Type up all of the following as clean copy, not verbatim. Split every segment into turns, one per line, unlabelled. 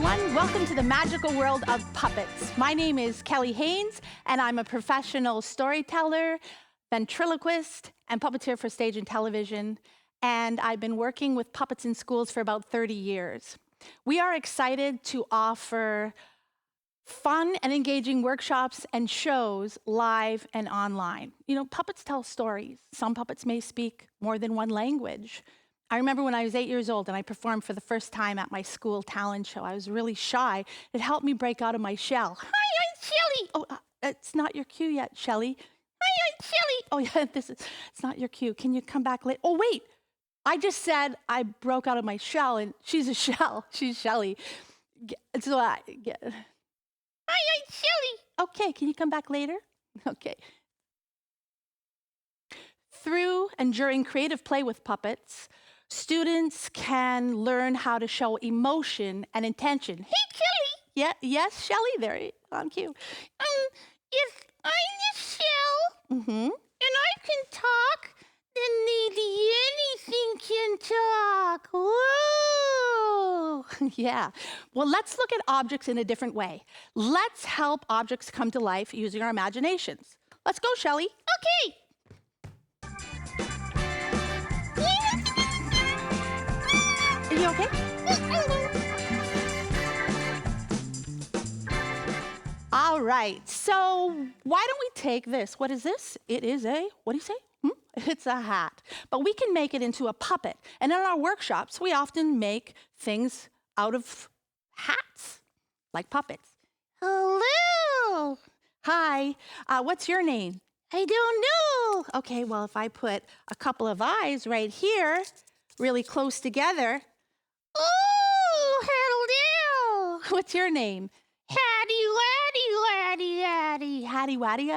everyone. Welcome to the magical world of puppets. My name is Kellie Haines, and I'm a professional storyteller, ventriloquist, and puppeteer for stage and television. And I've been working with puppets in schools for about 30 years. We are excited to offer fun and engaging workshops and shows live and online. You know, puppets tell stories. Some puppets may speak more than one language. I remember when I was 8 years old and I performed for the first time at my school talent show. I was really shy. It helped me break out of my shell. Hi, I'm Shelly. Oh, it's not your cue yet, Shelly. Hi, I'm Shelly. Oh, yeah, it's not your cue. Can you come back later? Oh, wait. I just said I broke out of my shell, and she's a shell. She's Shelly. So hi, I'm Shelly. Okay, can you come back later? Okay. Through and during creative play with puppets, students can learn how to show emotion and intention. Hey, Kelly. Yes, Shelly, there on cue. If I'm the shell and I can talk, then maybe anything can talk. Whoa! Yeah. Well, let's look at objects in a different way. Let's help objects come to life using our imaginations. Let's go, Shelly. Okay. Are you okay? All right, so why don't we take this? What is this? It is what do you say? It's a hat. But we can make it into a puppet. And in our workshops, we often make things out of hats, like puppets. Hello. Hi. What's your name? I don't know. Okay, well, if I put a couple of eyes right here, really close together. Oh, hello. What's your name? Hattie, Waddy, Waddy, Hattie, Waddy.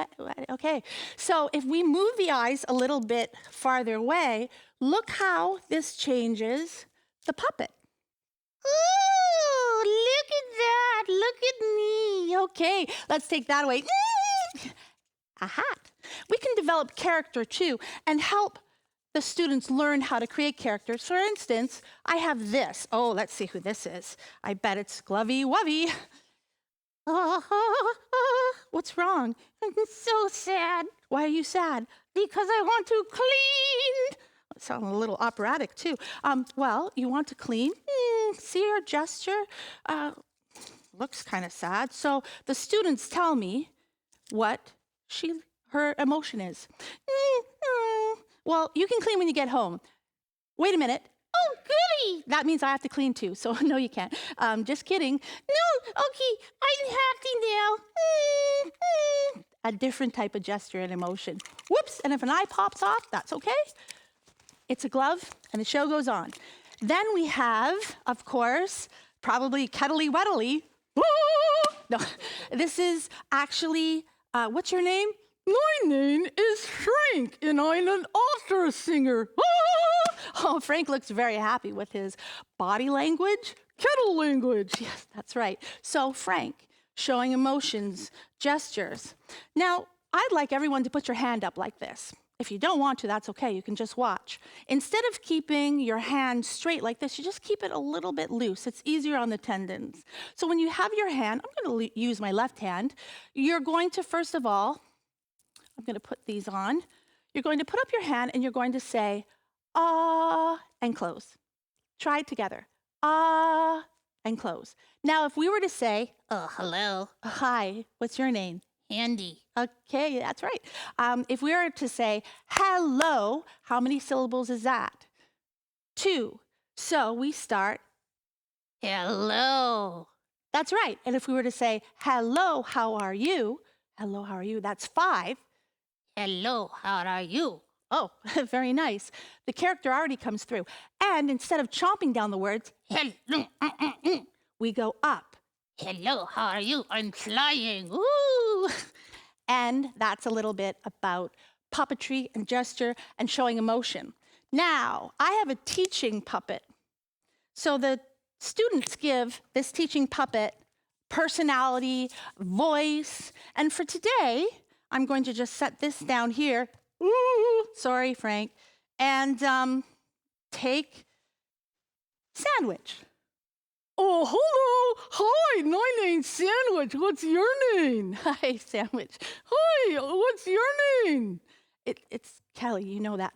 Okay, so if we move the eyes a little bit farther away, look how this changes the puppet. Ooh, look at that. Look at me. Okay, let's take that away. A hat. We can develop character too and help the students learn how to create characters. For instance, I have this. Oh, let's see who this is. I bet it's Glovey Wovey. What's wrong? I'm so sad. Why are you sad? Because I want to clean. It sounds a little operatic too. Well, you want to clean? See her gesture? Looks kind of sad. So the students tell me what her emotion is. Well, you can clean when you get home. Wait a minute. Oh, goody! That means I have to clean too, so no, you can't. Just kidding. No, okay, I'm happy now. A different type of gesture and emotion. Whoops, and if an eye pops off, that's okay. It's a glove, and the show goes on. Then we have, of course, probably Kettly Wettly. No, this is actually, what's your name? My name is Frank, and I'm an opera singer. Oh, Frank looks very happy with his body language, kettle language. Yes, that's right. So Frank, showing emotions, gestures. Now, I'd like everyone to put your hand up like this. If you don't want to, that's okay. You can just watch. Instead of keeping your hand straight like this, you just keep it a little bit loose. It's easier on the tendons. So when you have your hand, I'm going to use my left hand. You're going to, first of all, I'm going to put these on. You're going to put up your hand and you're going to say, ah, and close. Try it together. Ah, and close. Now, if we were to say, oh, hello. Hi, what's your name? Andy. Okay, that's right. If we were to say, hello, how many syllables is that? 2. So we start, hello. That's right. And if we were to say, hello, how are you? Hello, how are you? That's 5. Hello, how are you? Oh, very nice. The character already comes through. And instead of chomping down the words, hello, we go up. Hello, how are you? I'm flying. Woo! And that's a little bit about puppetry and gesture and showing emotion. Now, I have a teaching puppet. So the students give this teaching puppet personality, voice, and for today, I'm going to just set this down here. Ooh, sorry, Frank. And take sandwich. Oh, hello. Hi, my name's Sandwich. What's your name? Hi, Sandwich. Hi, what's your name? It's Kellie, you know that.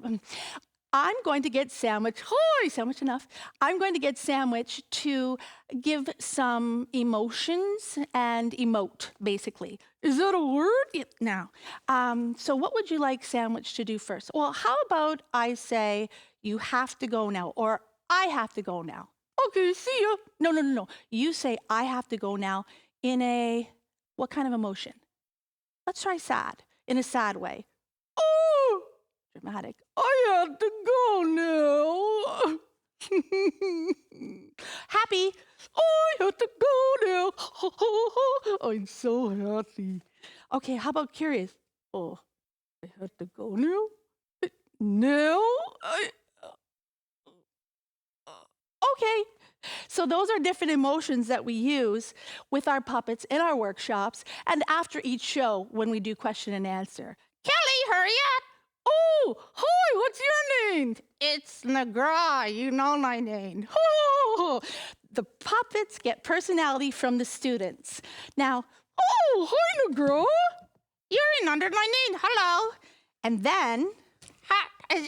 I'm going to get Sandwich. Hi, Sandwich enough. I'm going to get Sandwich to give some emotions and emote, basically. Is that a word? Yep, now. So what would you like Sandwich to do first? Well, how about I say, you have to go now, or I have to go now. Okay, see ya. No. You say, I have to go now in a, what kind of emotion? Let's try sad, in a sad way. Oh, dramatic. I have to go now. Happy. I have to go now. I'm so happy. Okay, how about curious? Oh, I have to go now. Now? Okay. So those are different emotions that we use with our puppets in our workshops and after each show when we do question and answer. Kellie, hurry up. Oh, hi, what's your name? It's McGraw, you know my name. Oh, the puppets get personality from the students. Now, oh, hi, McGraw. You're in under my name, hello. And then,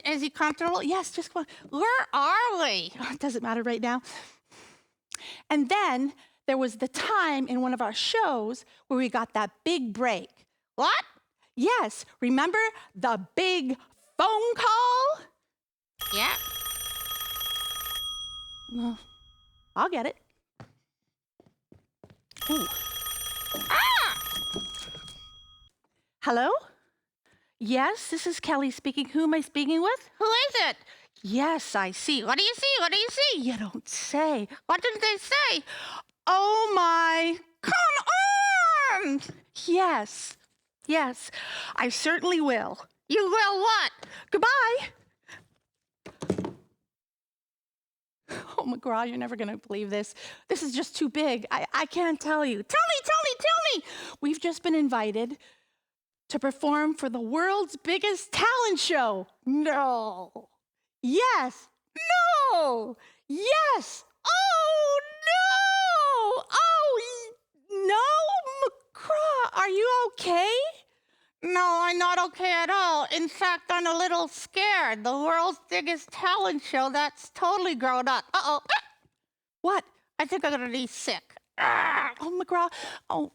is he comfortable? Yes, just go on. Where are we? Oh, it doesn't matter right now. And then there was the time in one of our shows where we got that big break. What? Yes, remember the big phone call? Yeah. Well, I'll get it. Ooh. Ah! Hello? Yes, this is Kellie speaking. Who am I speaking with? Who is it? Yes, I see. What do you see? What do you see? You don't say. What did they say? Oh my, come on! Yes, I certainly will. You will what? Goodbye. Oh, McGraw, you're never going to believe this. This is just too big. I can't tell you. Tell me. We've just been invited to perform for the world's biggest talent show. No. Yes. No. Yes. Oh, no. Oh, no, McGraw. Are you okay? No, I'm not okay at all. In fact, I'm a little scared. The world's biggest talent show, that's totally grown up. Uh-oh. What? I think I'm going to be sick. Oh, McGraw. Oh,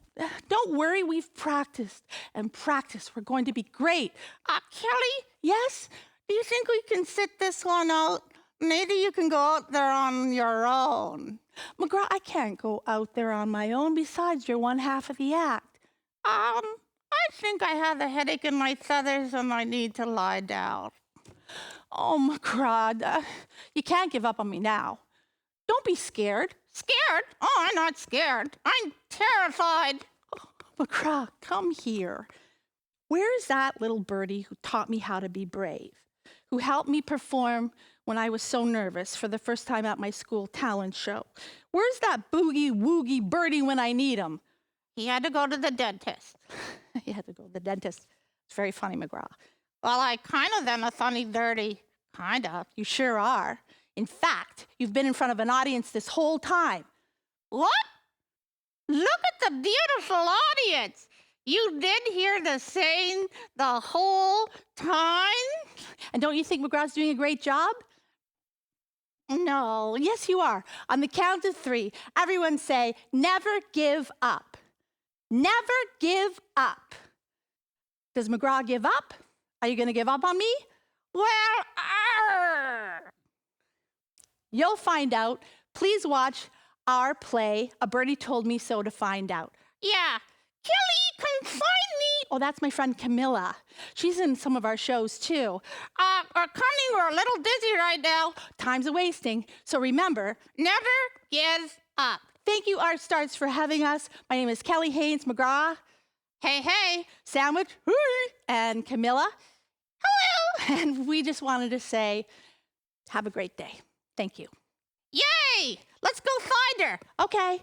don't worry. We've practiced and practiced. We're going to be great. Kellie? Yes? Do you think we can sit this one out? Maybe you can go out there on your own. McGraw, I can't go out there on my own. Besides, you're one half of the act. I think I have a headache in my feathers and I need to lie down. Oh, McGraw, you can't give up on me now. Don't be scared. Scared? Oh, I'm not scared. I'm terrified. Oh, McGraw, come here. Where's that little birdie who taught me how to be brave? Who helped me perform when I was so nervous for the first time at my school talent show? Where's that boogie-woogie birdie when I need him? He had to go to the dentist. He had to go to the dentist. It's very funny, McGraw. Well, I kind of am a funny, dirty. Kind of. You sure are. In fact, you've been in front of an audience this whole time. What? Look at the beautiful audience. You did hear the saying the whole time? And don't you think McGraw's doing a great job? No. Yes, you are. On the count of 3, everyone say, never give up. Never give up. Does McGraw give up? Are you going to give up on me? Well, you'll find out. Please watch our play, A Birdie Told Me So, to find out. Yeah. Kellie, come find me. Oh, that's my friend Camilla. She's in some of our shows, too. We're coming. We're a little dizzy right now. Time's a-wasting. So remember, never give up. Thank you, Artstarts, for having us. My name is Kellie Haines McGraw. Hey, Sandwich, hey, and Camilla, hello. And we just wanted to say, have a great day. Thank you. Yay! Let's go find her. Okay.